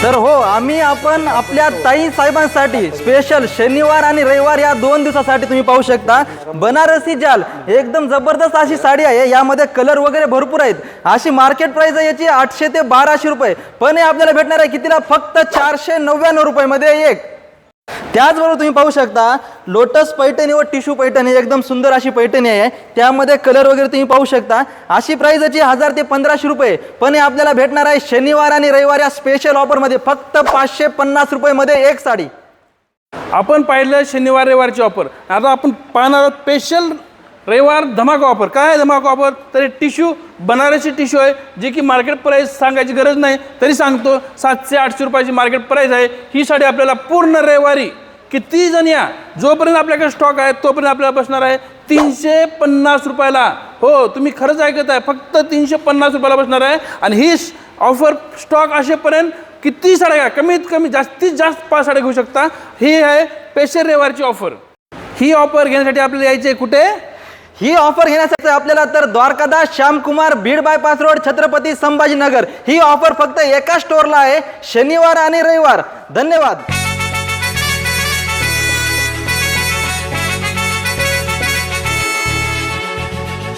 तर हो, आम्ही आपण आपल्या ताई साहेबांसाठी स्पेशल शनिवार आणि रविवार या 2 दिवसासाठी तुम्ही पाहू शकता बनारसी जाल एकदम जबरदस्त अशी साडी आहे। यामध्ये कलर वगैरे भरपूर आहेत। अशी मार्केट प्राइस आहे याची 800 ते 1200 रुपये, पण हे आपल्याला भेटणार आहे कितीला? फक्त 499 रुपये मध्ये एक। त्याचबरोबर तुम्ही पाहू शकता लोटस पैठणी व टिश्यू पैठणी एकदम सुंदर अशी पैठणी आहे। त्यामध्ये कलर वगैरे तुम्ही पाहू शकता। अशी प्राइस याची 1000 ते 1500 रुपये, पण हे आपल्याला भेटणार आहे शनिवार आणि रविवार या स्पेशल ऑफर मध्ये फक्त 550 रुपये मध्ये एक साडी। आपण पाहिलं शनिवार रविवारची ऑफर, आता आपण पाहणार आहोत स्पेशल रविवार धमाका ऑफर। काय आहे धमाका ऑफर? तर टिश्यू बनारसी टिश्यू आहे, जे की मार्केट प्राइस सांगायची गरज नाही तरी सांगतो 700-800 रुपयाची मार्केट प्राइस आहे। ही साडी आपल्याला पूर्ण रविवारी किती जण या, जोपर्यंत आपल्याकडे स्टॉक आहे तोपर्यंत आपल्याला बसणार आहे 350 रुपयाला। हो, तुम्ही खरंच ऐकत आहे, फक्त 350 रुपयाला बसणार आहे। आणि ही ऑफर स्टॉक असेपर्यंत किती साड्या घ्या, कमीत कमी जास्तीत जास्त 5 साड्या घेऊ शकता। ही आहे स्पेशल रविवारची ऑफर। ही ऑफर घेण्यासाठी आपल्याला यायचे कुठे? ही ऑफर घेण्यासाठी आपल्याला तर द्वारकादास श्यामकुमार बीड बायपास रोड छत्रपती संभाजीनगर। ही ऑफर फक्त एका स्टोअरला आहे, शनिवार आणि रविवार। धन्यवाद।